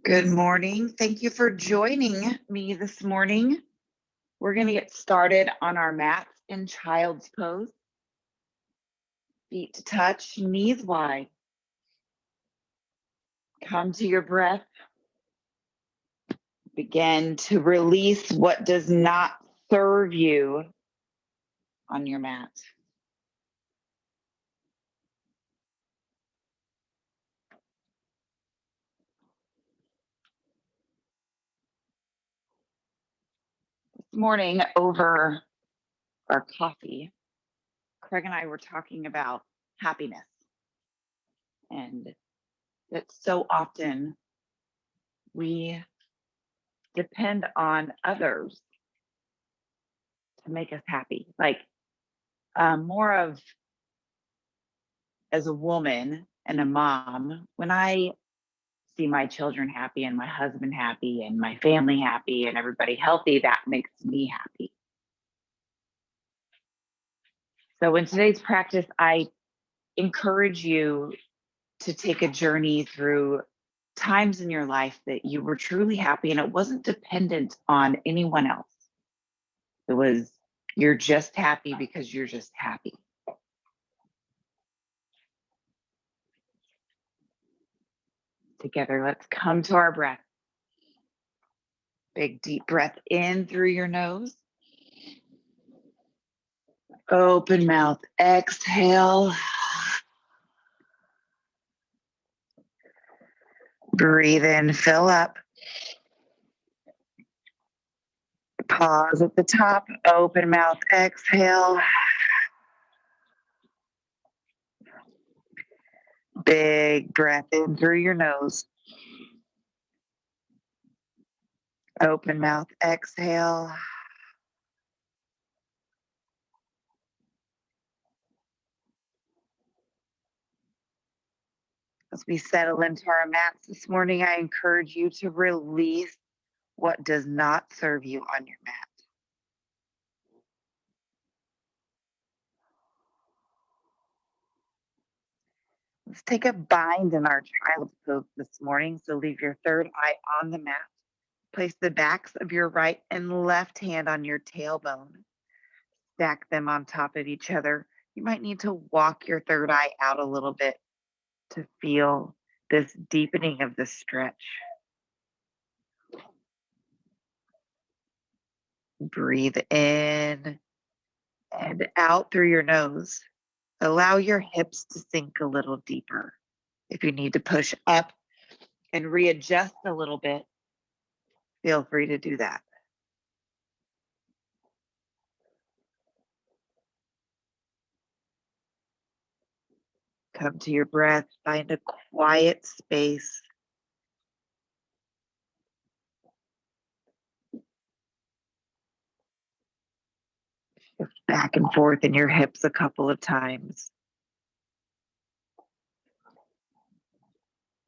Good morning. Thank you for joining me this morning. We're going to get started on our mats in child's pose. Feet to touch, knees wide. Come to your breath. Begin to release what does not serve you on your mat. This morning over our coffee, Craig and I were talking about happiness, and that so often we depend on others to make us happy. Like more of as a woman and a mom, when I see my children happy and my husband happy and my family happy and everybody healthy, that makes me happy. So in today's practice, I encourage you to take a journey through times in your life that you were truly happy and it wasn't dependent on anyone else. It was you're just happy because you're just happy. Together, let's come to our breath. Big deep breath in through your nose. Open mouth, exhale. Breathe in, fill up. Pause at the top, open mouth, exhale. Big breath in through your nose. Open mouth, exhale. As we settle into our mats this morning, I encourage you to release what does not serve you on your mat. Let's take a bind in our child's pose this morning. So leave your third eye on the mat. Place the backs of your right and left hand on your tailbone. Stack them on top of each other. You might need to walk your third eye out a little bit to feel this deepening of the stretch. Breathe in and out through your nose. Allow your hips to sink a little deeper. If you need to push up and readjust a little bit, feel free to do that. Come to your breath, find a quiet space. Shift back and forth in your hips a couple of times.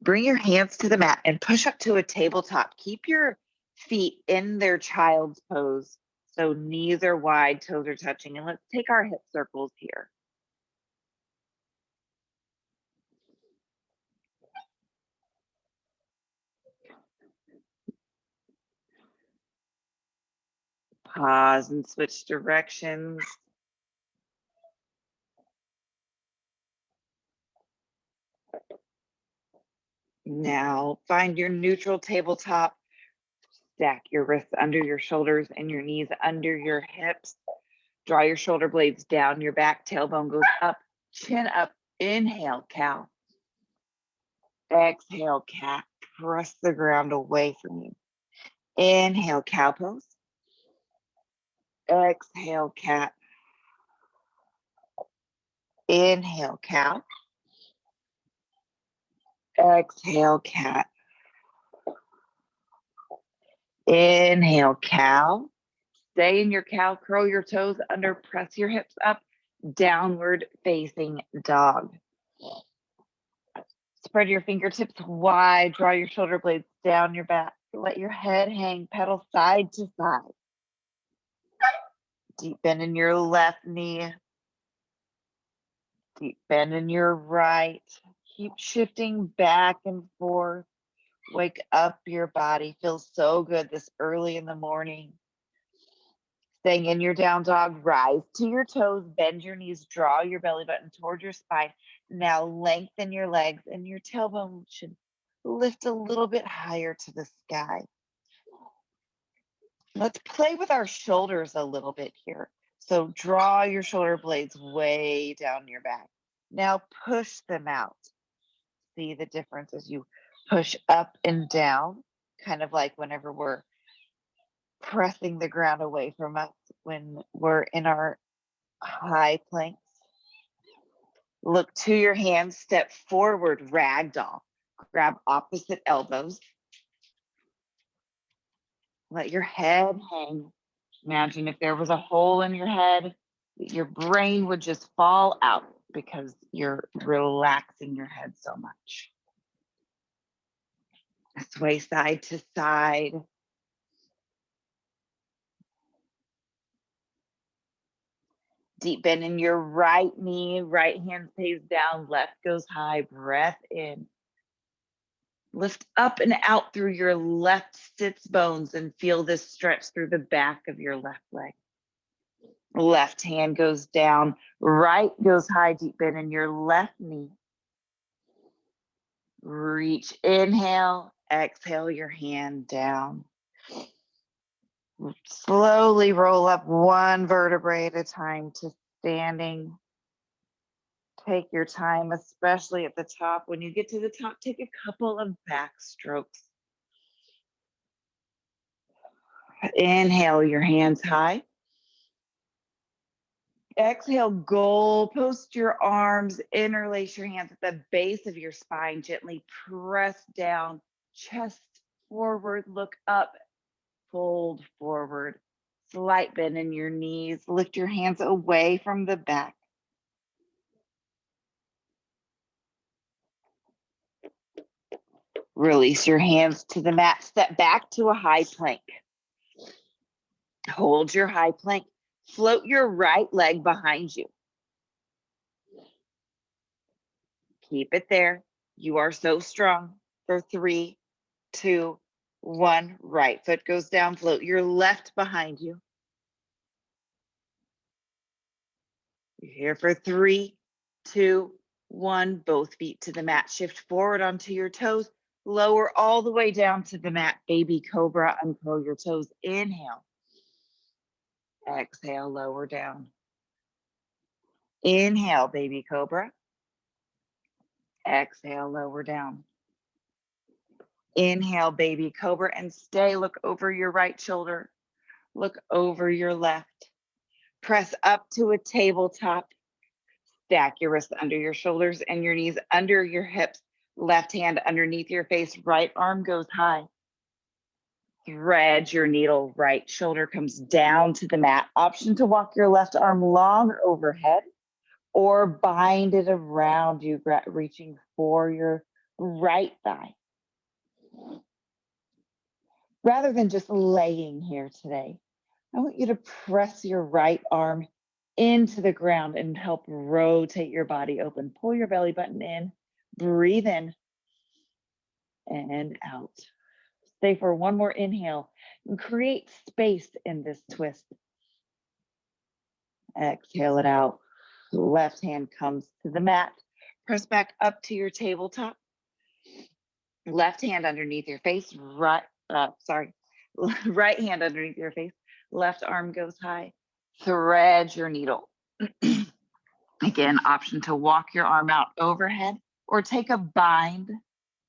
Bring your hands to the mat and push up to a tabletop. Keep your feet in their child's pose. So knees are wide, toes are touching. And let's take our hip circles here. Pause and switch directions. Now find your neutral tabletop. Stack your wrists under your shoulders and your knees under your hips. Draw your shoulder blades down your back. Tailbone goes up, chin up. Inhale, cow. Exhale, cat. Press the ground away from you. Inhale, cow pose. Exhale, cat. Inhale, cow. Exhale, cat. Inhale, cow. Stay in your cow. Curl your toes under. Press your hips up. Downward facing dog. Spread your fingertips wide. Draw your shoulder blades down your back. Let your head hang. Pedal side to side. Deep bend in your left knee. Deep bend in your right. Keep shifting back and forth. Wake up your body. Feels so good this early in the morning. Staying in your down dog, rise to your toes, bend your knees, draw your belly button toward your spine. Now lengthen your legs and your tailbone should lift a little bit higher to the sky. Let's play with our shoulders a little bit here. So draw your shoulder blades way down your back. Now push them out. See the difference as you push up and down, kind of like whenever we're pressing the ground away from us when we're in our high planks. Look to your hands, step forward, ragdoll. Grab opposite elbows. Let your head hang. Imagine if there was a hole in your head, your brain would just fall out because you're relaxing your head so much. Sway side to side. Deep bend in your right knee, right hand stays down, left goes high, breath in. Lift up and out through your left sits bones and feel this stretch through the back of your left leg. Left hand goes down, right goes high, deep bend in your left knee. Reach, inhale, exhale your hand down. Slowly roll up one vertebrae at a time to standing. Take your time, especially at the top. When you get to the top, take a couple of back strokes. Inhale your hands high. Exhale, goal, post your arms, interlace your hands at the base of your spine, gently press down, chest forward, look up, fold forward, slight bend in your knees, lift your hands away from the back. Release your hands to the mat, step back to a high plank. Hold your high plank, float your right leg behind you. Keep it there. You are so strong. For 3, 2, 1. Right foot goes down, float your left behind you. You're here for 3, 2, 1. Both feet to the mat. Shift forward onto your toes. Lower all the way down to the mat. Baby cobra, uncurl your toes. Inhale. Exhale, lower down. Inhale, baby cobra. Exhale, lower down. Inhale, baby cobra, and stay. Look over your right shoulder. Look over your left. Press up to a tabletop. Stack your wrists under your shoulders and your knees under your hips. Left hand underneath your face. Right arm goes high. Thread your needle. Right shoulder comes down to the mat. Option to walk your left arm long overhead or bind it around you, reaching for your right thigh. Rather than just laying here today, I want you to press your right arm into the ground and help rotate your body open. Pull your belly button in, breathe in and out. Stay for one more inhale and create space in this twist. Exhale it out. Left hand comes to the mat. Press back up to your tabletop. Left hand underneath your face. Right hand underneath your face. Left arm goes high. Thread your needle. Again, option to walk your arm out overhead or take a bind,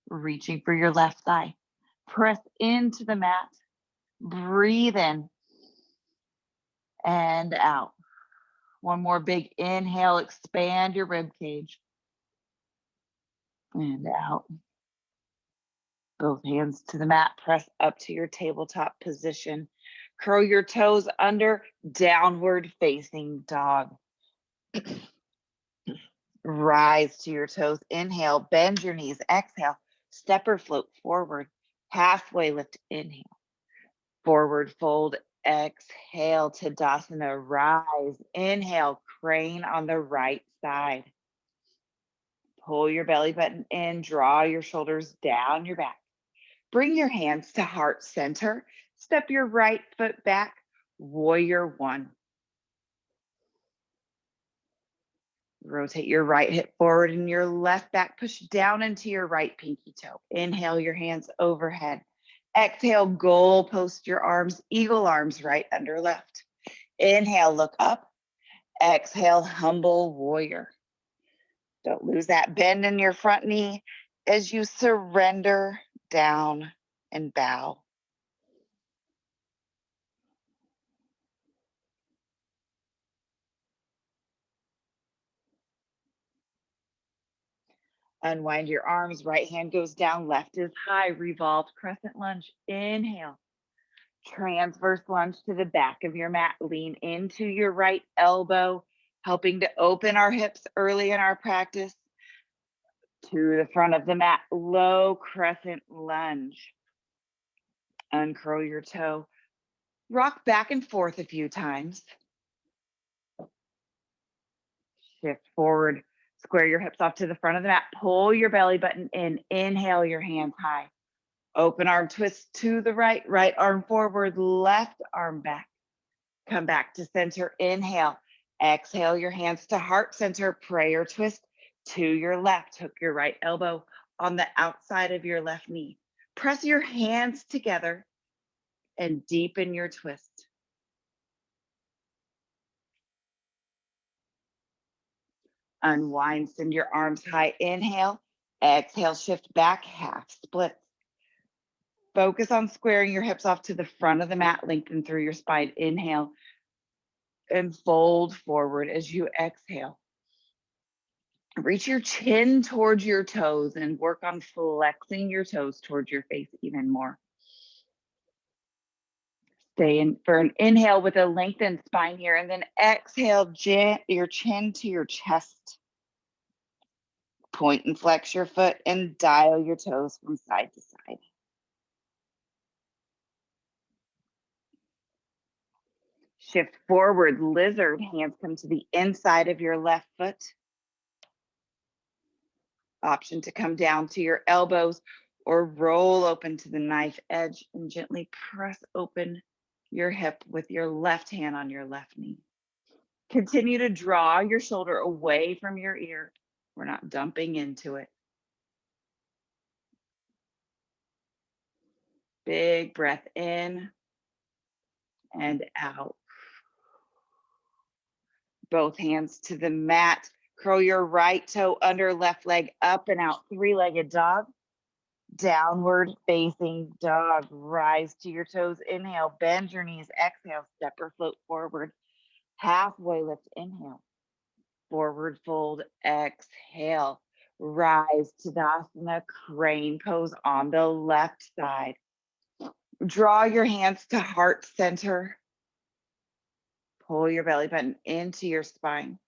reaching for your left thigh. Press into the mat. Breathe in and out. One more big inhale, expand your rib cage. And out. Both hands to the mat, press up to your tabletop position. Curl your toes under, downward facing dog. Rise to your toes, inhale, bend your knees, exhale, step or float forward, halfway lift, inhale. Forward fold, exhale, Tadasana, rise, inhale, crane on the right side. Pull your belly button in, draw your shoulders down your back. Bring your hands to heart center. Step your right foot back, warrior one. Rotate your right hip forward and your left back. Push down into your right pinky toe. Inhale your hands overhead. Exhale, goal post your arms, eagle arms right under left. Inhale, look up. Exhale, humble warrior. Don't lose that bend in your front knee as you surrender down and bow. Unwind your arms, right hand goes down, left is high, revolved crescent lunge. Inhale, transverse lunge to the back of your mat. Lean into your right elbow, helping to open our hips early in our practice. To the front of the mat, low crescent lunge. Uncurl your toe. Rock back and forth a few times. Shift forward. Square your hips off to the front of the mat. Pull your belly button in. Inhale your hands high. Open arm twist to the right. Right arm forward. Left arm back. Come back to center. Inhale. Exhale your hands to heart center. Prayer twist to your left. Hook your right elbow on the outside of your left knee. Press your hands together and deepen your twist. Unwind, send your arms high. Inhale. Exhale, shift back, half splits. Focus on squaring your hips off to the front of the mat, lengthen through your spine. Inhale and fold forward as you exhale. Reach your chin towards your toes and work on flexing your toes towards your face even more. Stay in for an inhale with a lengthened spine here, and then exhale, your chin to your chest. Point and flex your foot and dial your toes from side to side. Shift forward, lizard. Hands come to the inside of your left foot. Option to come down to your elbows or roll open to the knife edge and gently press open your hip with your left hand on your left knee. Continue to draw your shoulder away from your ear. We're not dumping into it. Big breath in and out. Both hands to the mat. Curl your right toe under, left leg up and out. Three-legged dog. Downward facing dog. Rise to your toes. Inhale. Bend your knees. Exhale. Step or float forward. Halfway lift. Inhale. Forward fold. Exhale. Rise to Tadasana. Crane pose on the left side. Draw your hands to heart center. Pull your belly button into your spine.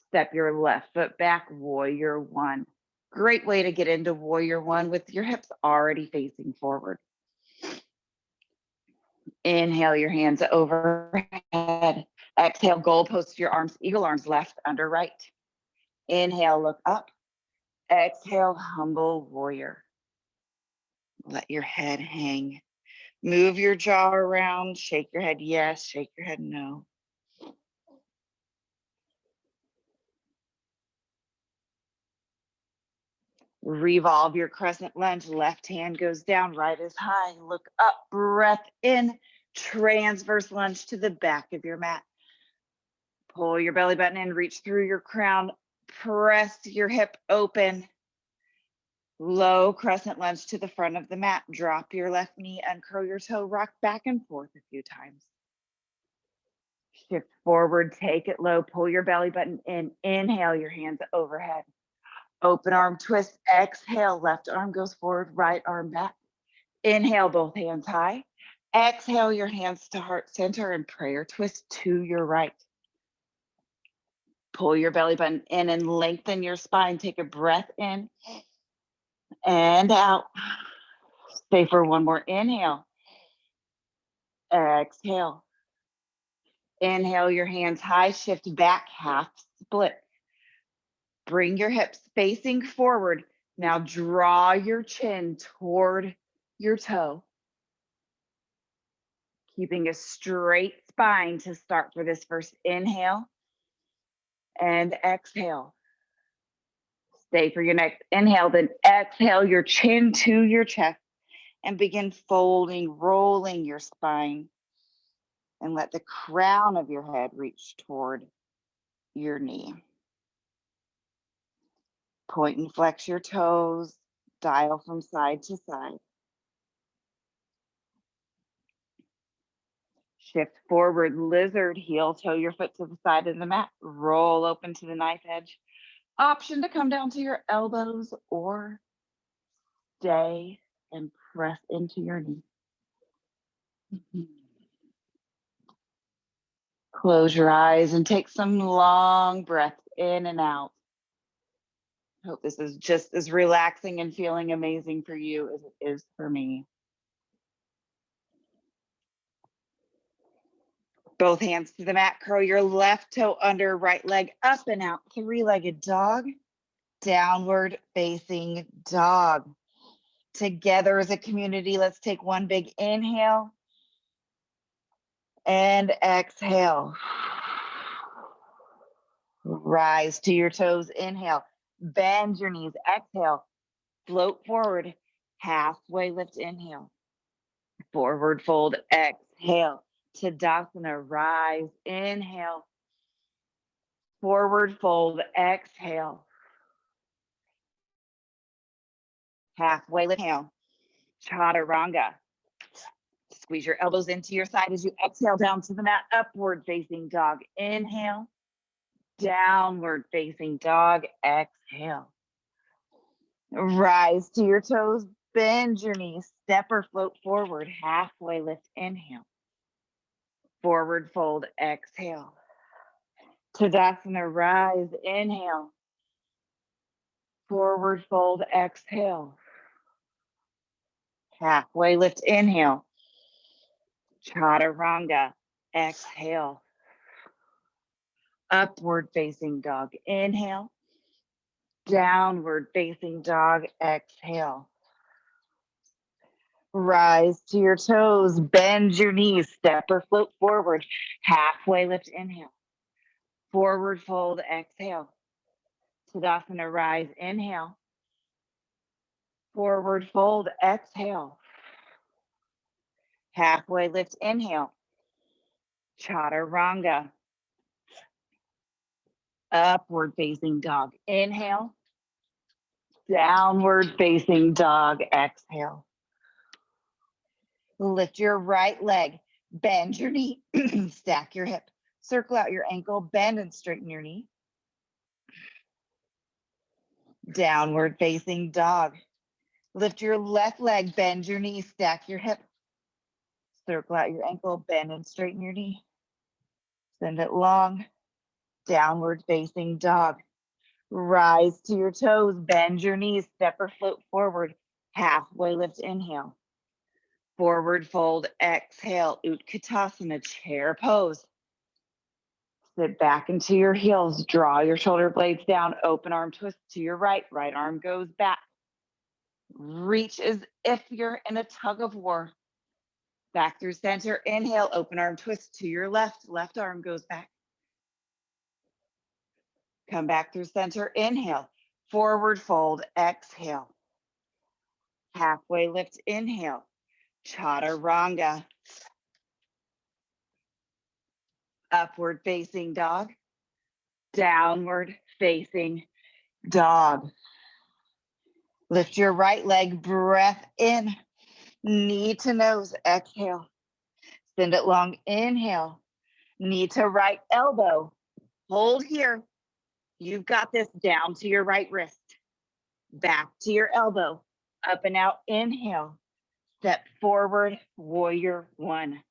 Step your left foot back, warrior one. Great way to get into warrior one with your hips already facing forward. Inhale your hands overhead. Exhale, goal post your arms, eagle arms left under right. Inhale, look up. Exhale, humble warrior. Let your head hang. Move your jaw around. Shake your head yes, shake your head no. Revolve your crescent lunge. Left hand goes down, right is high. Look up, breath in. Transverse lunge to the back of your mat. Pull your belly button in, reach through your crown. Press your hip open. Low crescent lunge to the front of the mat. Drop your left knee, uncurl your toe, rock back and forth a few times. Shift forward, take it low, pull your belly button in. Inhale your hands overhead. Open arm twist, exhale, left arm goes forward, right arm back. Inhale, both hands high. Exhale your hands to heart center and prayer twist to your right. Pull your belly button in and lengthen your spine. Take a breath in and out. Stay for one more inhale. Exhale. Inhale your hands high, shift back, half split. Bring your hips facing forward. Now draw your chin toward your toe, keeping a straight spine to start for this first inhale and exhale. Stay for your next inhale, then exhale your chin to your chest and begin folding, rolling your spine, and let the crown of your head reach toward your knee. Point and flex your toes, dial from side to side. Shift forward, lizard heel, toe your foot to the side of the mat, roll open to the knife edge. Option to come down to your elbows or stay and press into your knee. Close your eyes and take some long breaths in and out. Hope this is just as relaxing and feeling amazing for you as it is for me. Both hands to the mat, curl your left toe under, right leg up and out, three-legged dog, downward facing dog. Together as a community, let's take one big inhale and exhale. Rise to your toes, inhale, bend your knees, exhale, float forward, halfway lift, inhale, forward fold, exhale, Tadasana, rise, inhale, forward fold, exhale, halfway lift, inhale, Chaturanga. Squeeze your elbows into your side as you exhale down to the mat, upward facing dog, inhale, downward facing dog, exhale. Rise to your toes, bend your knees, step or float forward, halfway lift, inhale, forward fold, exhale. Tadasana, rise, inhale, forward fold, exhale. Halfway lift, inhale, Chaturanga, exhale. Upward facing dog, inhale, downward facing dog, exhale. Rise to your toes, bend your knees, step or float forward, halfway lift, inhale, forward fold, exhale. Tadasana, rise, inhale, forward fold, exhale. Halfway lift, inhale, Chaturanga. Upward facing dog, inhale, downward facing dog, exhale. Lift your right leg, bend your knee, stack your hip, circle out your ankle, bend and straighten your knee. Downward facing dog. Lift your left leg, bend your knee, stack your hip, circle out your ankle, bend and straighten your knee. Send it long. Downward facing dog. Rise to your toes, bend your knees, step or float forward, halfway lift, inhale. Forward fold, exhale, Utkatasana, chair pose. Sit back into your heels, draw your shoulder blades down, open arm twist to your right, right arm goes back. Reach as if you're in a tug of war. Back through center, inhale, open arm twist to your left, left arm goes back. Come back through center, inhale, forward fold, exhale. Halfway lift, inhale, Chaturanga. Upward facing dog, downward facing dog. Lift your right leg, breath in, knee to nose, exhale. Send it long, inhale, knee to right elbow. Hold here. You've got this, down to your right wrist. Back to your elbow, up and out, inhale. Step forward, warrior one.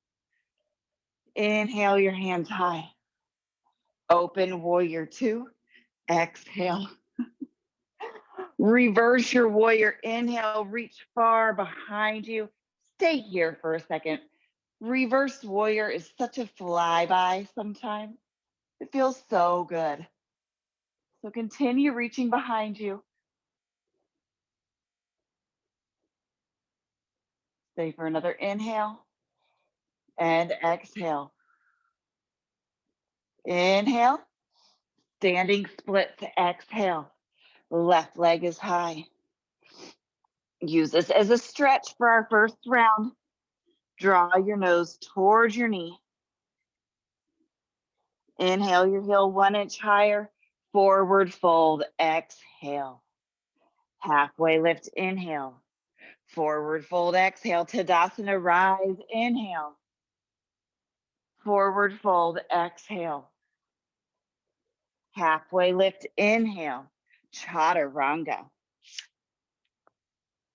Inhale, your hands high. Open, warrior two. Exhale. Reverse your warrior. Inhale, reach far behind you. Stay here for a second. Reverse warrior is such a flyby sometimes. It feels so good. So continue reaching behind you. Stay for another inhale and exhale. Inhale, standing splits, exhale. Left leg is high. Use this as a stretch for our first round. Draw your nose towards your knee. Inhale your heel 1 inch higher. Forward fold, exhale. Halfway lift, inhale. Forward fold, exhale. Tadasana, rise, inhale. Forward fold, exhale. Halfway lift, inhale. Chaturanga.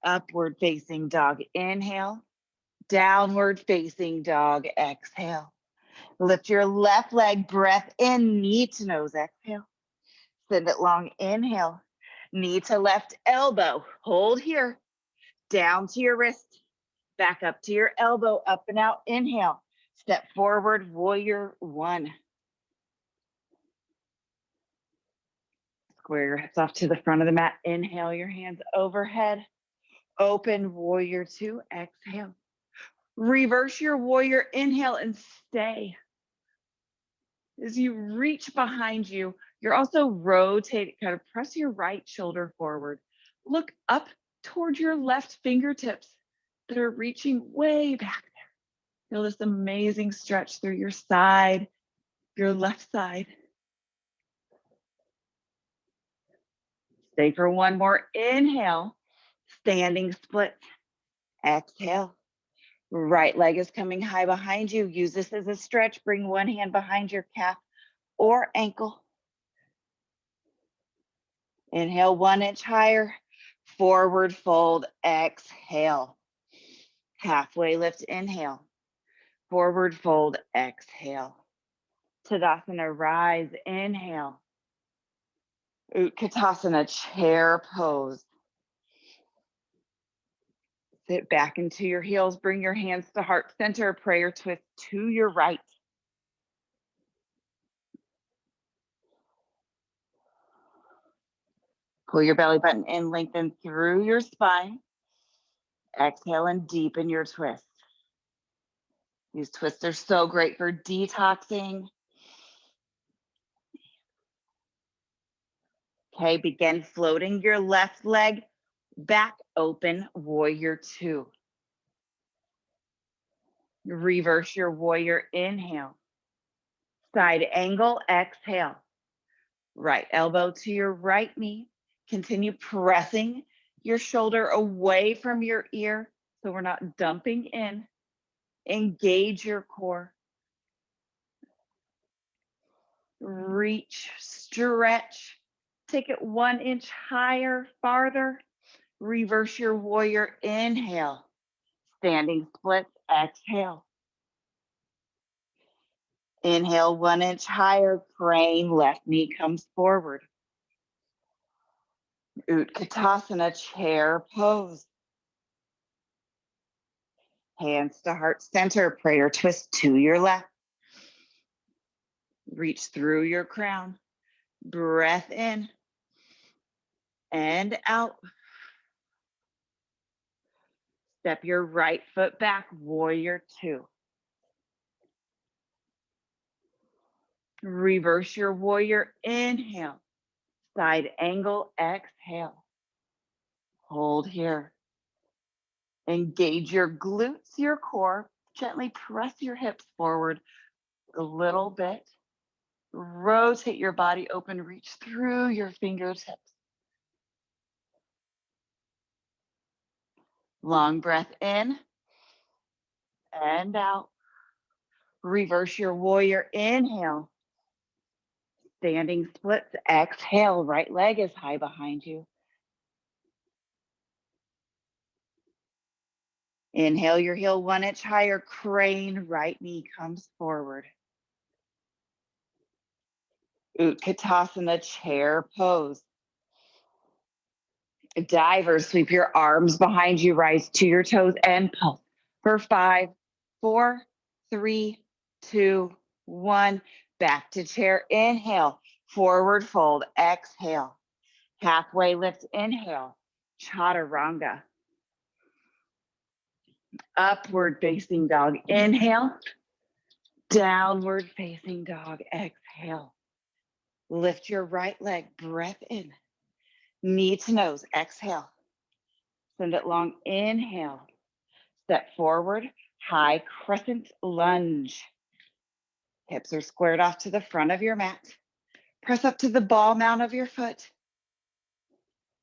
Upward facing dog, inhale. Downward facing dog, exhale. Lift your left leg, breath in, knee to nose, exhale. Send it long, inhale. Knee to left elbow, hold here. Down to your wrist, back up to your elbow, up and out, inhale. Step forward, warrior 1. Square your hips off to the front of the mat. Inhale, your hands overhead. Open, warrior 2, exhale. Reverse your warrior, inhale and stay. As you reach behind you, you're also rotating, kind of press your right shoulder forward. Look up towards your left fingertips that are reaching way back there. Feel this amazing stretch through your side, your left side. Stay for one more. Inhale, standing splits. Exhale. Right leg is coming high behind you. Use this as a stretch. Bring one hand behind your calf or ankle. Inhale 1 inch higher. Forward fold, exhale. Halfway lift, inhale. Forward fold, exhale. Tadasana, rise, inhale. Utkatasana, chair pose. Sit back into your heels. Bring your hands to heart center. Prayer twist to your right. Pull your belly button in, lengthen through your spine. Exhale and deepen your twist. These twists are so great for detoxing. Okay, begin floating your left leg back open, warrior 2. Reverse your warrior, inhale. Side angle, exhale. Right elbow to your right knee. Continue pressing your shoulder away from your ear so we're not dumping in. Engage your core. Reach, stretch. Take it 1 inch higher, farther. Reverse your warrior, inhale. Standing splits, exhale. Inhale 1 inch higher, crane, left knee comes forward. Utkatasana, chair pose. Hands to heart center, prayer twist to your left. Reach through your crown. Breath in and out. Step your right foot back, warrior 2. Reverse your warrior, inhale. Side angle, exhale. Hold here. Engage your glutes, your core. Gently press your hips forward a little bit. Rotate your body open, reach through your fingertips. Long breath in and out. Reverse your warrior, inhale. Standing splits, exhale. Right leg is high behind you. Inhale your heel 1 inch higher, crane, right knee comes forward. Utkatasana, chair pose. Diver, sweep your arms behind you, rise to your toes and pulse for 5, 4, 3, 2, 1. Back to chair, inhale, forward fold, exhale. Halfway lift, inhale, chaturanga. Upward facing dog, inhale. Downward facing dog, exhale. Lift your right leg, breath in. Knee to nose, exhale. Send it long, inhale. Step forward, high crescent lunge. Hips are squared off to the front of your mat. Press up to the ball mount of your foot.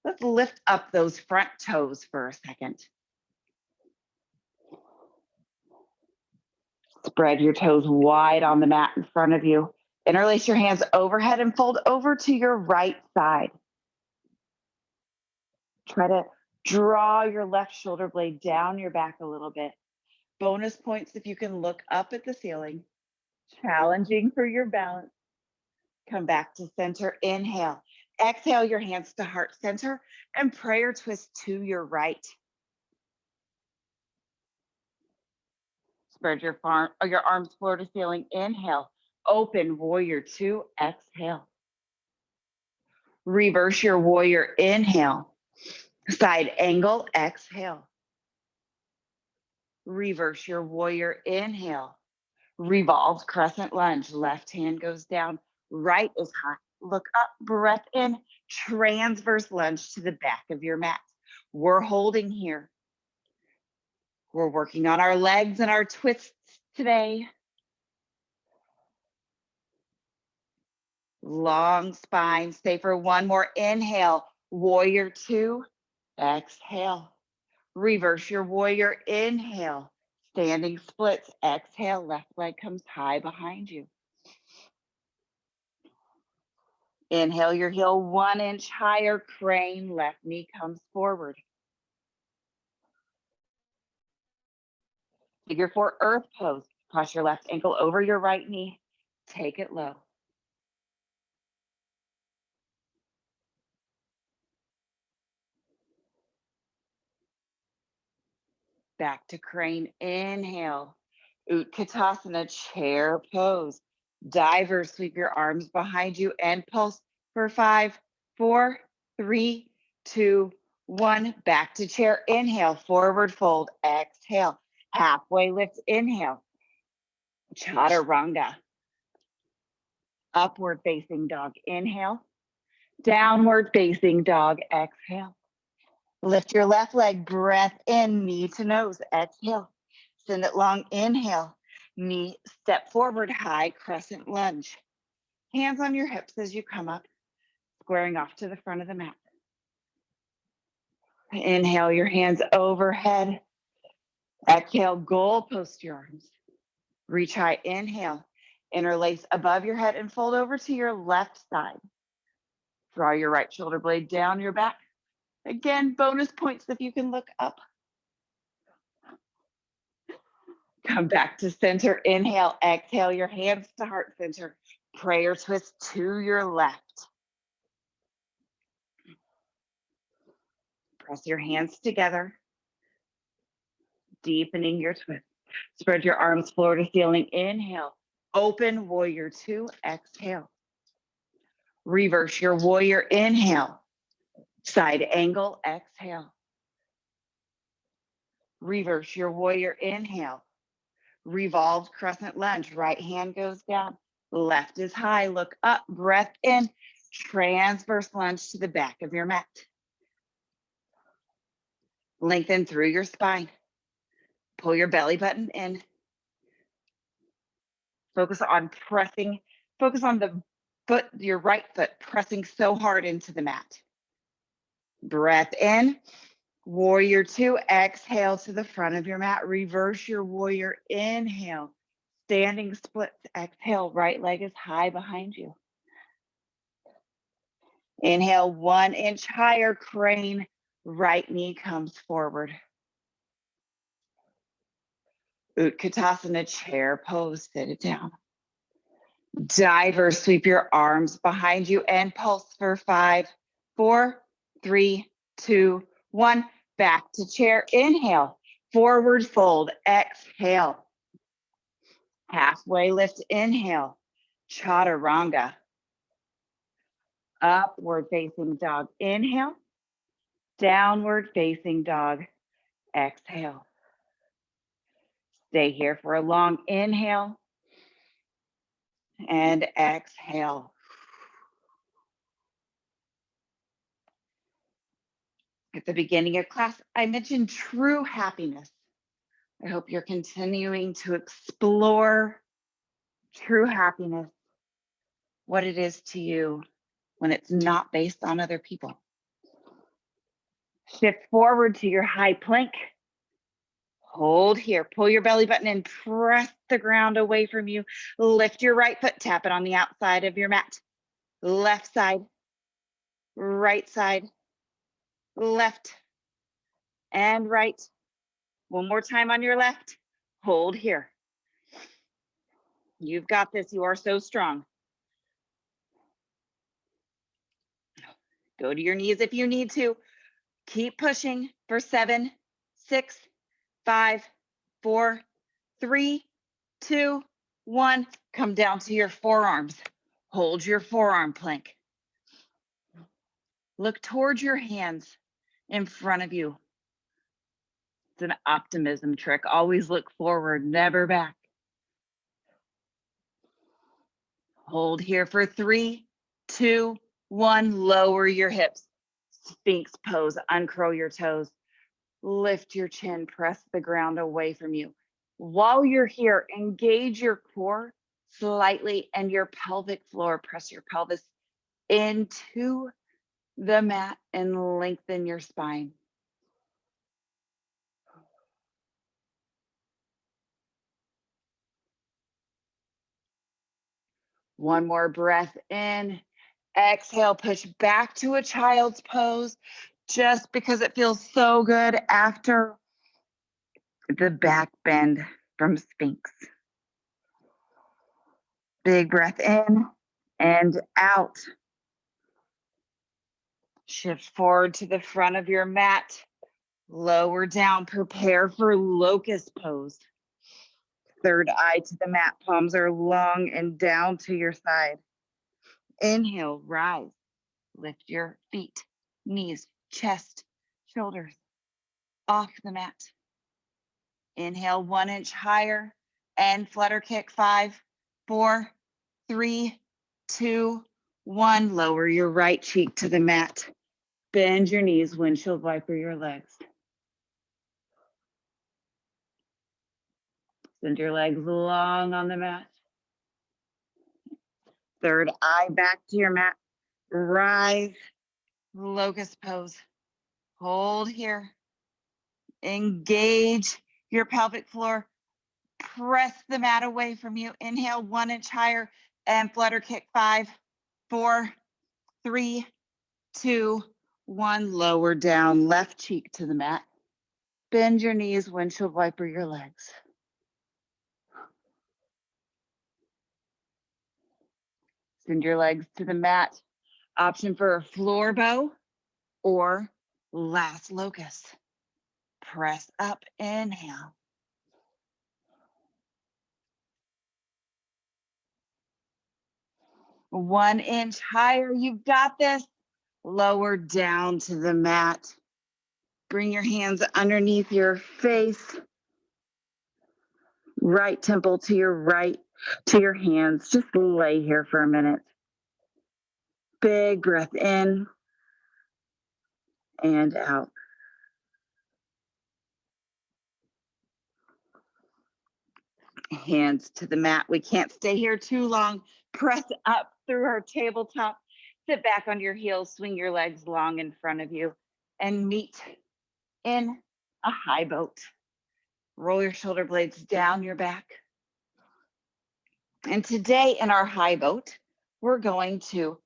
Let's lift up those front toes for a second. Spread your toes wide on the mat in front of you. Interlace your hands overhead and fold over to your right side. Try to draw your left shoulder blade down your back a little bit. Bonus points if you can look up at the ceiling. Challenging for your balance. Come back to center, inhale. Exhale your hands to heart center and prayer twist to your right. Spread your arms floor to ceiling, inhale. Open warrior two, exhale. Reverse your warrior, inhale. Side angle, exhale. Reverse your warrior, inhale. Revolve crescent lunge, left hand goes down, right is high. Look up, breath in, transverse lunge to the back of your mat. We're holding here. We're working on our legs and our twists today. Long spine, stay for one more inhale. Warrior two, exhale. Reverse your warrior, inhale. Standing splits, exhale, left leg comes high behind you. Inhale your heel 1 inch higher, crane, left knee comes forward. Figure four earth pose. Cross your left ankle over your right knee. Take it low. Back to crane, inhale. Utkatasana, chair pose. Diver, sweep your arms behind you and pulse for 5, 4, 3, 2, 1. Back to chair, inhale, forward fold, exhale. Halfway lift, inhale. Chaturanga. Upward facing dog, inhale. Downward facing dog, exhale. Lift your left leg, breath in, knee to nose, exhale. Send it long, inhale. Knee, step forward, high crescent lunge. Hands on your hips as you come up, squaring off to the front of the mat. Inhale, your hands overhead. Exhale, goal post your arms. Reach high, inhale. Interlace above your head and fold over to your left side. Draw your right shoulder blade down your back. Again, bonus points if you can look up. Come back to center, inhale, exhale your hands to heart center. Prayer twist to your left. Press your hands together, deepening your twist. Spread your arms floor to ceiling, inhale. Open warrior two, exhale. Reverse your warrior, inhale. Side angle, exhale. Reverse your warrior, inhale. Revolved crescent lunge, right hand goes down, left is high, look up, breath in, transverse lunge to the back of your mat. Lengthen through your spine. Pull your belly button in. Focus on the foot, your right foot pressing so hard into the mat. Breath in, warrior two, exhale to the front of your mat. Reverse your warrior, inhale. Standing splits, exhale, right leg is high behind you. Inhale, 1 inch higher, crane, right knee comes forward. Utkatasana, chair pose, sit it down. Diver, sweep your arms behind you and pulse for 5, 4, 3, 2, 1. Back to chair, inhale, forward fold, exhale. Halfway lift, inhale, chaturanga. Upward facing dog, inhale. Downward facing dog, exhale. Stay here for a long inhale and exhale. At the beginning of class, I mentioned true happiness. I hope you're continuing to explore true happiness, what it is to you when it's not based on other people. Shift forward to your high plank. Hold here, pull your belly button in, press the ground away from you. Lift your right foot, tap it on the outside of your mat. Left side, right side, left and right. One more time on your left. Hold here. You've got this. You are so strong. Go to your knees if you need to. Keep pushing for 7, 6, 5, 4, 3, 2, 1. Come down to your forearms. Hold your forearm plank. Look towards your hands in front of you. It's an optimism trick. Always look forward, never back. Hold here for 3, 2, 1. Lower your hips. Sphinx pose. Uncurl your toes. Lift your chin. Press the ground away from you. While you're here, engage your core slightly and your pelvic floor. Press your pelvis into the mat and lengthen your spine. One more breath in. Exhale, push back to a child's pose just because it feels so good after the back bend from Sphinx. Big breath in and out. Shift forward to the front of your mat. Lower down, prepare for locust pose. Third eye to the mat, palms are long and down to your side. Inhale, rise. Lift your feet, knees, chest, shoulders off the mat. Inhale, 1 inch higher and flutter kick. 5, 4, 3, 2, 1. Lower your right cheek to the mat. Bend your knees, windshield wiper your legs. Send your legs long on the mat. Third eye back to your mat. Rise, locust pose. Hold here. Engage your pelvic floor. Press the mat away from you. Inhale, 1 inch higher and flutter kick. 5, 4, 3, 2, 1. Lower down, left cheek to the mat. Bend your knees, windshield wiper your legs. Send your legs to the mat. Option for a floor bow or last locust. Press up, inhale. One inch higher, you've got this. Lower down to the mat. Bring your hands underneath your face. Right temple to your right, to your hands. Just lay here for a minute. Big breath in and out. Hands to the mat. We can't stay here too long. Press up through our tabletop. Sit back on your heels, swing your legs long in front of you, and meet in a high boat. Roll your shoulder blades down your back. And today in our high boat, we're going to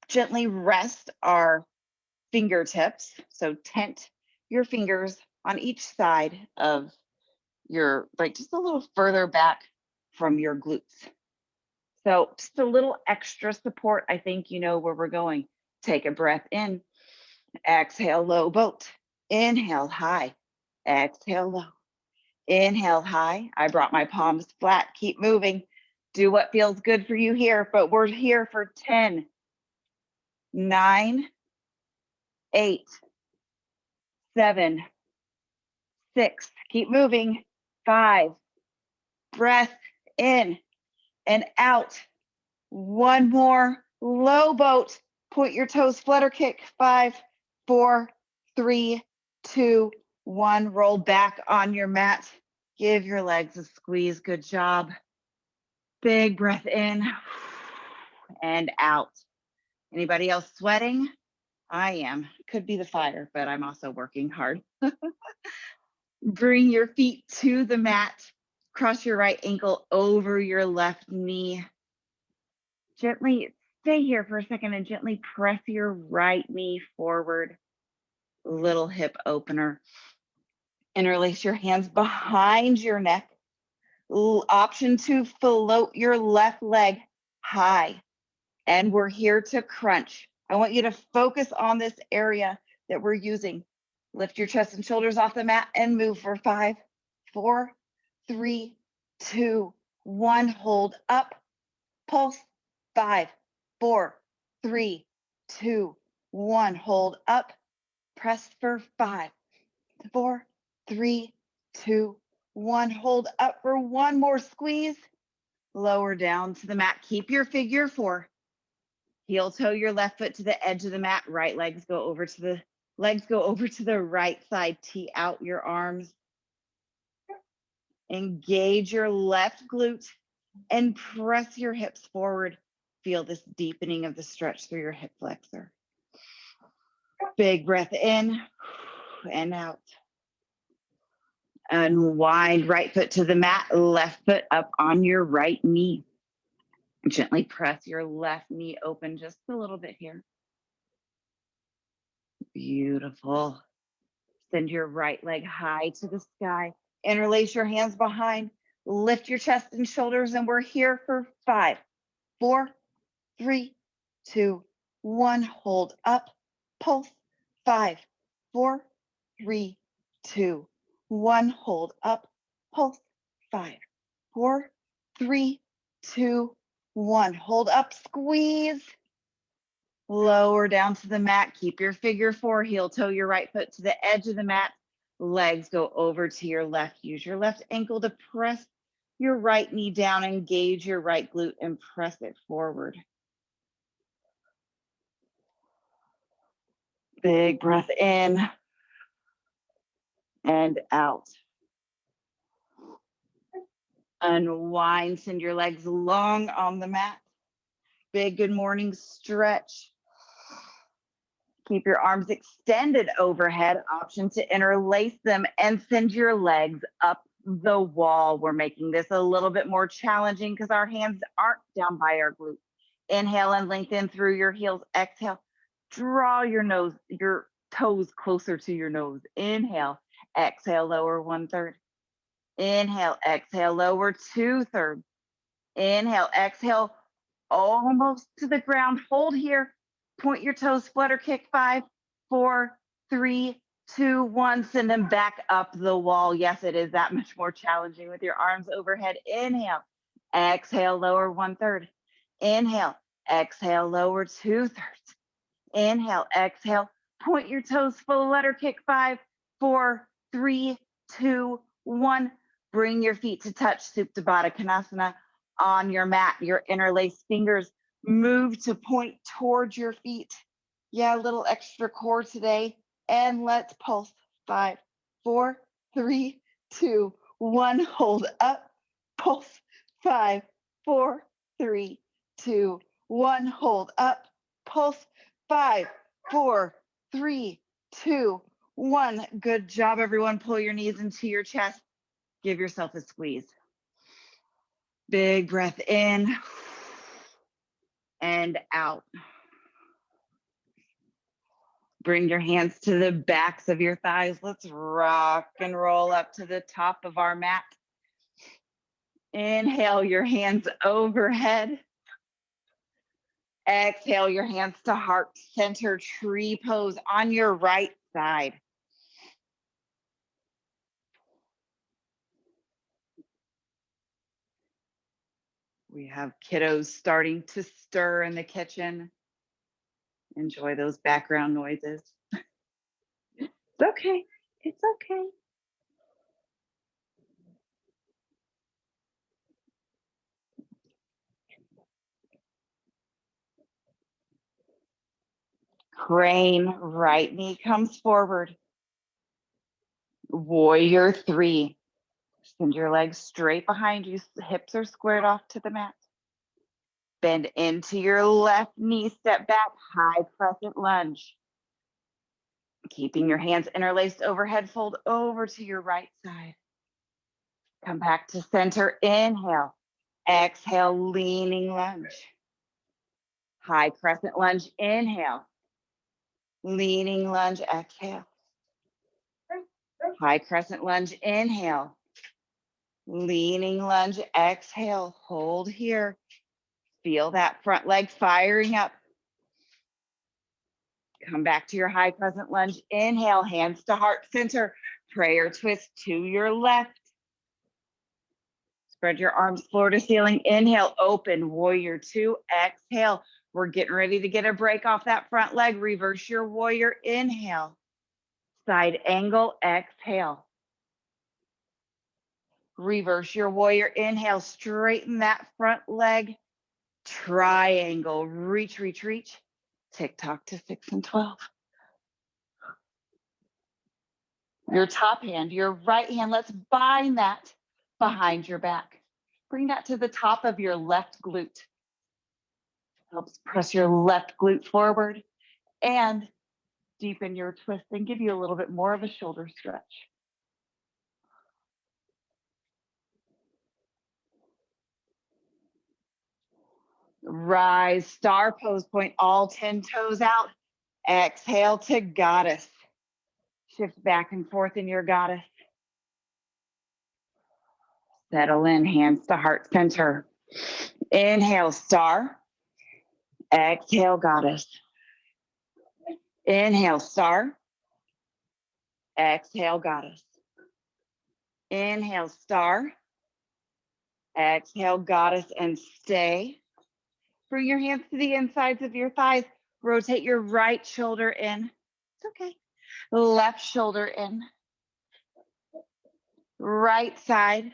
gently rest our fingertips. So tent your fingers on each side of your, like just a little further back from your glutes. So just a little extra support. I think you know where we're going. Take a breath in. Exhale, low boat. Inhale, high. Exhale, low. Inhale, high. I brought my palms flat. Keep moving. Do what feels good for you here, but we're here for 10, 9, 8, 7, 6. Keep moving. 5. Breath in and out. One more. Low boat. Point your toes, flutter kick. 5, 4, 3, 2, 1. Roll back on your mat. Give your legs a squeeze. Good job. Big breath in and out. Anybody else sweating? I am. Could be the fire, but I'm also working hard. Bring your feet to the mat. Cross your right ankle over your left knee. Gently stay here for a second and gently press your right knee forward. Little hip opener. Interlace your hands behind your neck. Option to float your left leg high. And we're here to crunch. I want you to focus on this area that we're using. Lift your chest and shoulders off the mat and move for 5, 4, 3, 2, 1. Hold up. Pulse. 5, 4, 3, 2, 1. Hold up. Press for 5, 4, 3, 2, 1. Hold up for one more squeeze. Lower down to the mat. Keep your figure 4. Heel toe your left foot to the edge of the mat. Right legs go over to the right side. Tee out your arms. Engage your left glute and press your hips forward. Feel this deepening of the stretch through your hip flexor. Big breath in and out. Unwind right foot to the mat, left foot up on your right knee. Gently press your left knee open just a little bit here. Beautiful. Send your right leg high to the sky. Interlace your hands behind. Lift your chest and shoulders, and we're here for 5, 4, 3, 2, 1. Hold up. Pulse. 5, 4, 3, 2, 1. Hold up. Pulse. 5, 4, 3, 2, 1. Hold up. Squeeze. Lower down to the mat. Keep your figure 4. Heel toe your right foot to the edge of the mat. Legs go over to your left. Use your left ankle to press your right knee down. Engage your right glute and press it forward. Big breath in and out. Unwind, send your legs long on the mat. Big good morning stretch. Keep your arms extended overhead. Option to interlace them and send your legs up the wall. We're making this a little bit more challenging because our hands aren't down by our glutes. Inhale and lengthen through your heels. Exhale, draw your toes closer to your nose. Inhale, exhale, lower 1/3. Inhale, exhale, lower 2/3. Inhale, exhale, almost to the ground. Hold here. Point your toes, flutter kick. 5, 4, 3, 2, 1. Send them back up the wall. Yes, it is that much more challenging with your arms overhead. Inhale, exhale, lower 1/3. Inhale, exhale, lower 2/3. Inhale, exhale, point your toes, flutter kick. 5, 4, 3, 2, 1. Bring your feet to touch, Supta Baddha Konasana on your mat. Your interlaced fingers move to point towards your feet. Yeah, a little extra core today. And let's pulse. 5, 4, 3, 2, 1. Hold up. Pulse. 5, 4, 3, 2, 1. Hold up. Pulse. 5, 4, 3, 2, 1. Good job, everyone. Pull your knees into your chest. Give yourself a squeeze. Big breath in and out. Bring your hands to the backs of your thighs. Let's rock and roll up to the top of our mat. Inhale your hands overhead. Exhale your hands to heart center tree pose on your right side. We have kiddos starting to stir in the kitchen. Enjoy those background noises. It's okay. It's okay. Crane, right knee comes forward. Warrior 3. Send your legs straight behind you. Hips are squared off to the mat. Bend into your left knee, step back, high crescent lunge. Keeping your hands interlaced overhead, fold over to your right side. Come back to center, inhale. Exhale, leaning lunge. High crescent lunge, inhale. Leaning lunge, exhale. High crescent lunge, inhale. Leaning lunge, exhale. Hold here. Feel that front leg firing up. Come back to your high crescent lunge. Inhale, hands to heart center. Prayer twist to your left. Spread your arms floor to ceiling. Inhale, open, warrior 2. Exhale. We're getting ready to get a break off that front leg. Reverse your warrior. Inhale. Side angle, exhale. Reverse your warrior. Inhale, straighten that front leg. Triangle, reach, reach, reach. Tick-tock to 6 and 12. Your top hand, your right hand, let's bind that behind your back. Bring that to the top of your left glute. Helps press your left glute forward and deepen your twist and give you a little bit more of a shoulder stretch. Rise, star pose, point all 10 toes out. Exhale to goddess. Shift back and forth in your goddess. Settle in, hands to heart center. Inhale, star. Exhale, goddess. Inhale, star. Exhale, goddess. Inhale, star. Exhale, goddess, and stay. Bring your hands to the insides of your thighs. Rotate your right shoulder in. It's okay. Left shoulder in. Right side.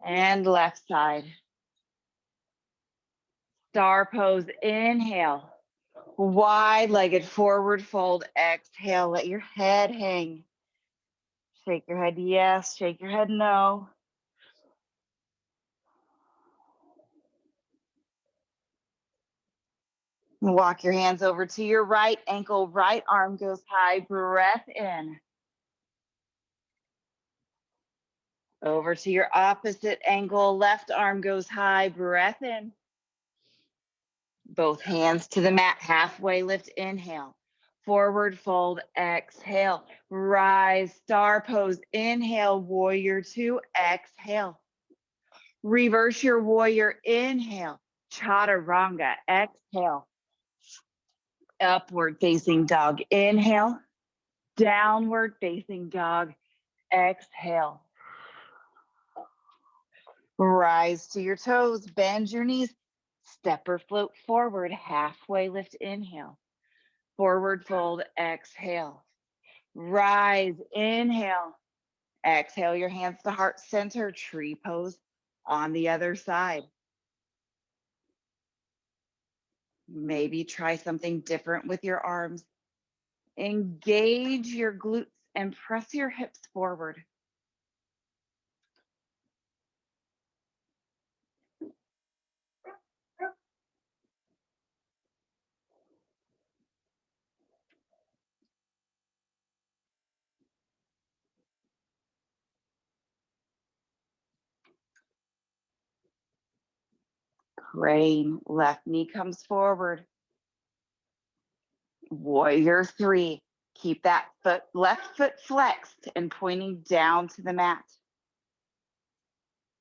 And left side. Star pose, inhale. Wide-legged forward fold, exhale. Let your head hang. Shake your head yes, shake your head no. Walk your hands over to your right ankle, right arm goes high, breath in. Over to your opposite ankle, left arm goes high, breath in. Both hands to the mat, halfway lift, inhale. Forward fold, exhale. Rise, star pose, inhale, warrior 2, exhale. Reverse your warrior, inhale. Chaturanga, exhale. Upward facing dog, inhale. Downward facing dog, exhale. Rise to your toes, bend your knees, step or float forward, halfway lift, inhale. Forward fold, exhale. Rise, inhale. Exhale your hands to heart center, tree pose on the other side. Maybe try something different with your arms. Engage your glutes and press your hips forward. Crane, left knee comes forward. Warrior 3. Keep that left foot flexed and pointing down to the mat.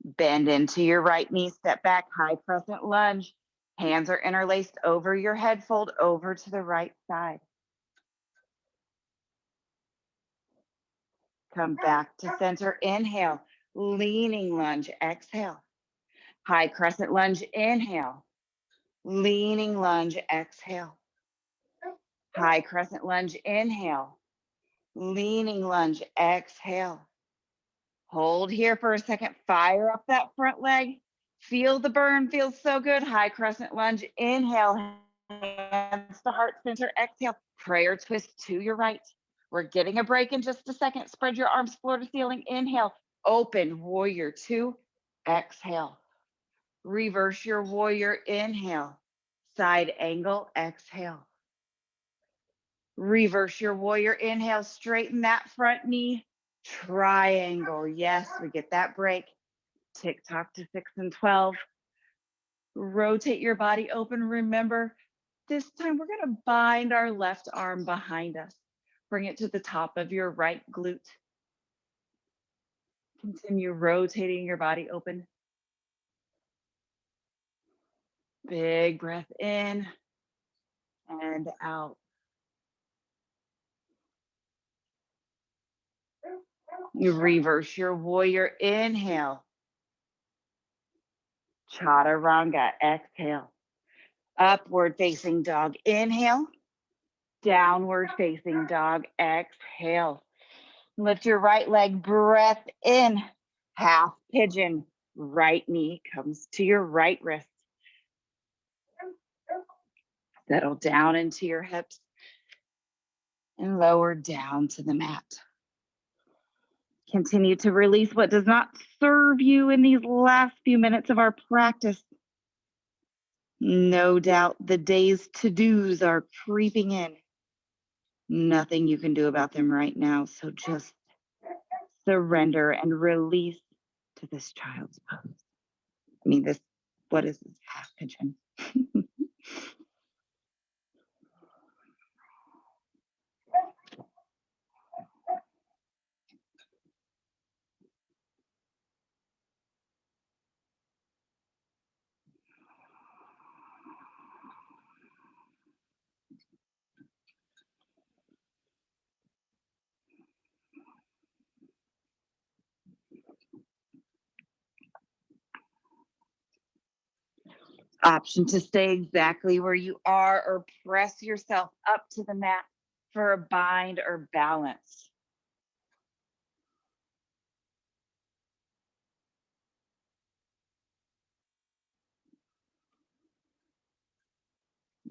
Bend into your right knee, step back, high crescent lunge. Hands are interlaced over your head, fold over to the right side. Come back to center, inhale, leaning lunge, exhale. High crescent lunge, inhale. Leaning lunge, exhale. High crescent lunge, inhale. Leaning lunge, exhale. Hold here for a second, fire up that front leg. Feel the burn, feels so good. High crescent lunge, inhale, hands to heart center. Exhale. Prayer twist to your right. We're getting a break in just a second. Spread your arms floor to ceiling. Inhale. Open warrior two. Exhale. Reverse your warrior. Inhale. Side angle. Exhale. Reverse your warrior. Inhale. Straighten that front knee. Triangle. Yes, we get that break. Tick tock to 6 and 12. Rotate your body open. Remember, this time we're going to bind our left arm behind us. Bring it to the top of your right glute. Continue rotating your body open. Big breath in and out. You reverse your warrior. Inhale. Chaturanga. Exhale. Upward facing dog. Inhale. Downward facing dog. Exhale. Lift your right leg. Breath in. Half pigeon. Right knee comes to your right wrist. Settle down into your hips and lower down to the mat. Continue to release what does not serve you in these last few minutes of our practice. No doubt the day's to-dos are creeping in. Nothing you can do about them right now, so just surrender and release to this child's pose. What is this half pigeon? Option to stay exactly where you are or press yourself up to the mat for a bind or balance.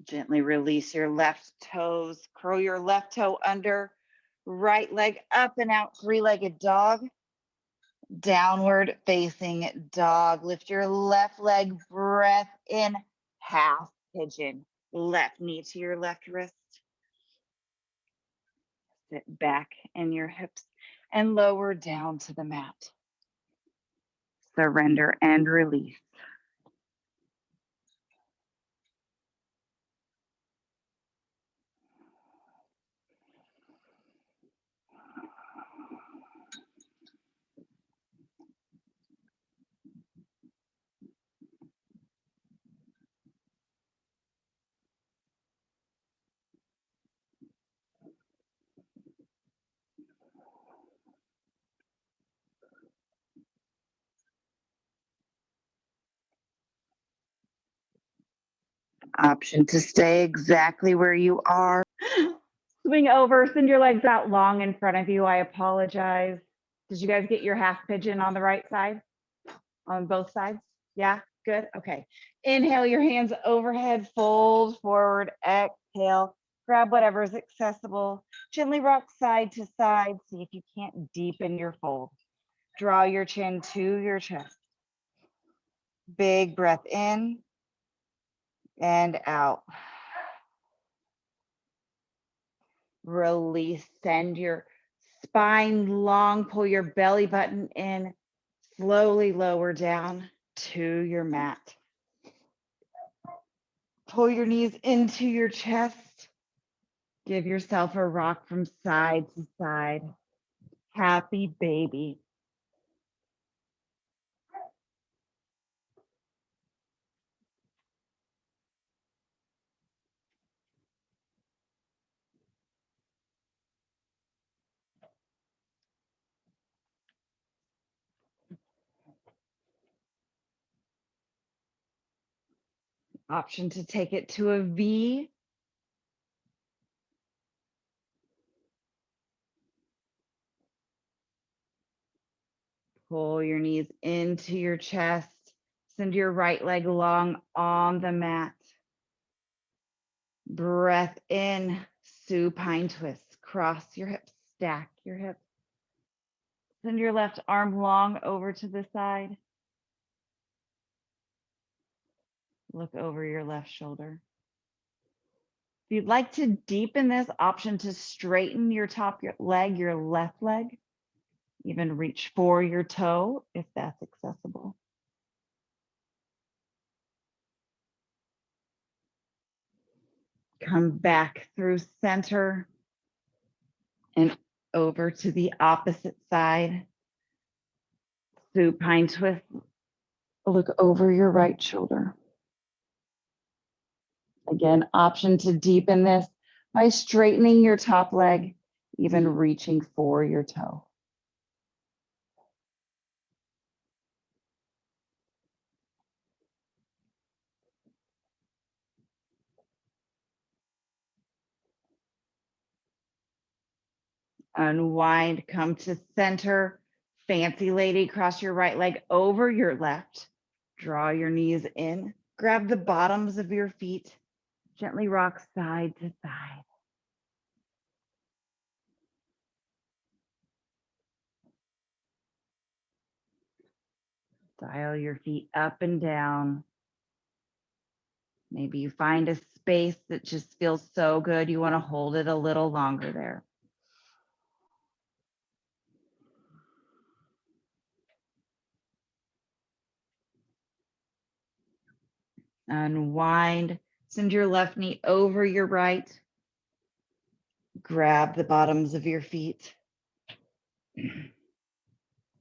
Gently release your left toes, curl your left toe under, right leg up and out, three-legged dog, downward facing dog. Lift your left leg, breath in, half pigeon, left knee to your left wrist. Sit back in your hips and lower down to the mat. Surrender and release. Option to stay exactly where you are. Swing over, send your legs out long in front of you. I apologize. Did you guys get your half pigeon on the right side? On both sides? Yeah, good. Okay. Inhale your hands overhead, fold forward, exhale. Grab whatever is accessible. Gently rock side to side. See if you can't deepen your fold. Draw your chin to your chest. Big breath in and out. Release, send your spine long, pull your belly button in, slowly lower down to your mat. Pull your knees into your chest. Give yourself a rock from side to side. Happy baby. Option to take it to a V. Pull your knees into your chest. Send your right leg long on the mat. Breath in, supine twist. Cross your hips, stack your hips. Send your left arm long over to the side. Look over your left shoulder. If you'd like to deepen this, option to straighten your top leg, your left leg. Even reach for your toe if that's accessible. Come back through center and over to the opposite side. Supine twist. Look over your right shoulder. Again, option to deepen this by straightening your top leg, even reaching for your toe. Unwind, come to center. Fancy lady, cross your right leg over your left. Draw your knees in. Grab the bottoms of your feet. Gently rock side to side. Dial your feet up and down. Maybe you find a space that just feels so good. You want to hold it a little longer there. Unwind. Send your left knee over your right. Grab the bottoms of your feet.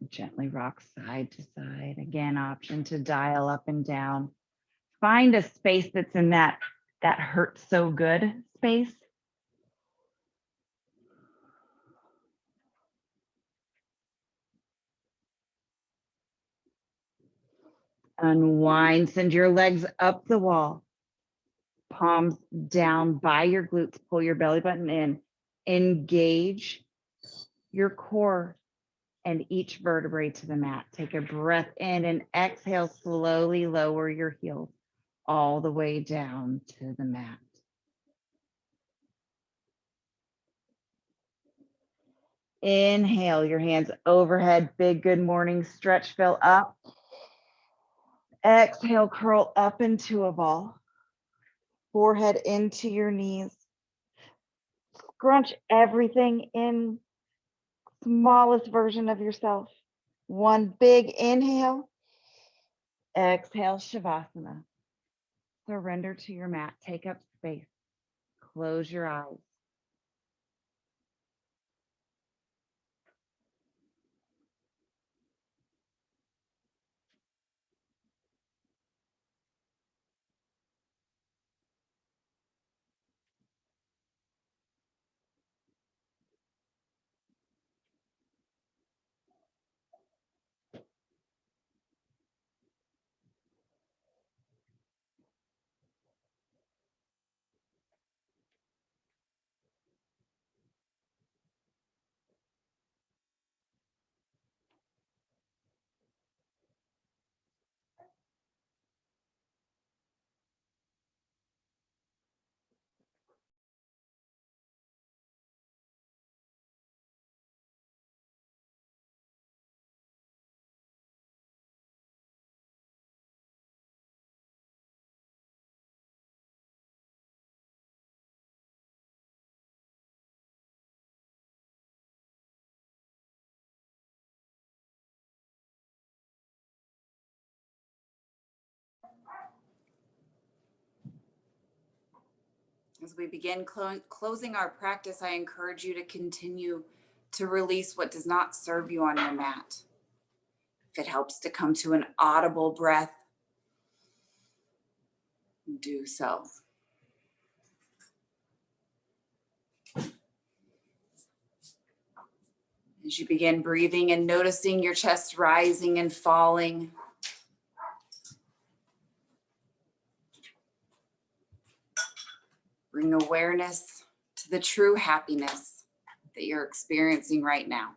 Gently rock side to side. Again, option to dial up and down. Find a space that's in that hurts so good space. Unwind, send your legs up the wall. Palms down by your glutes, pull your belly button in. Engage your core and each vertebrae to the mat. Take a breath in and exhale, slowly lower your heels all the way down to the mat. Inhale, your hands overhead, big good morning stretch, fill up. Exhale, curl up into a ball. Forehead into your knees. Scrunch everything in smallest version of yourself. One big inhale. Exhale, Shavasana. Surrender to your mat. Take up space. Close your eyes. As we begin closing our practice, I encourage you to continue to release what does not serve you on your mat. If it helps to come to an audible breath, do so. As you begin breathing and noticing your chest rising and falling, bring awareness to the true happiness that you're experiencing right now.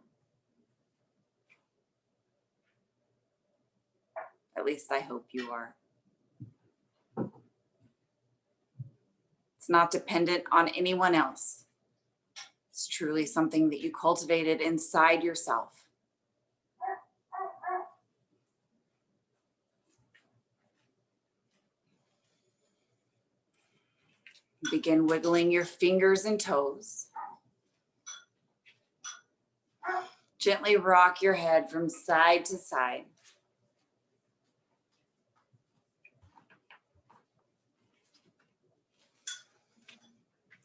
At least I hope you are. It's not dependent on anyone else. It's truly something that you cultivated inside yourself. Begin wiggling your fingers and toes. Gently rock your head from side to side.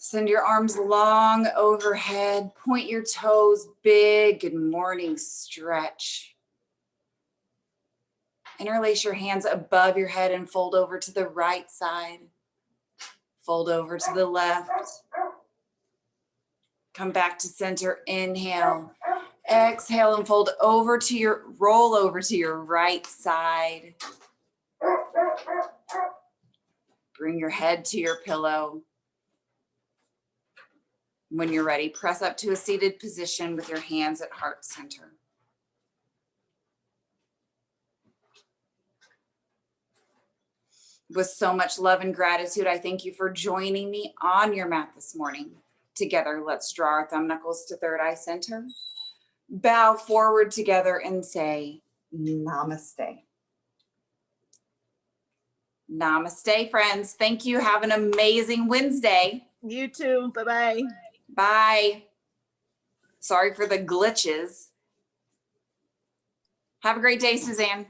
Send your arms long overhead. Point your toes big. Good morning stretch. Interlace your hands above your head and fold over to the right side. Fold over to the left. Come back to center. Inhale. Exhale and fold over to your, roll over to your right side. Bring your head to your pillow. When you're ready, press up to a seated position with your hands at heart center. With so much love and gratitude, I thank you for joining me on your mat this morning. Together, let's draw our thumb knuckles to third eye center. Bow forward together and say, Namaste. Namaste, friends. Thank you. Have an amazing Wednesday. You too. Bye-bye. Bye. Sorry for the glitches. Have a great day, Suzanne.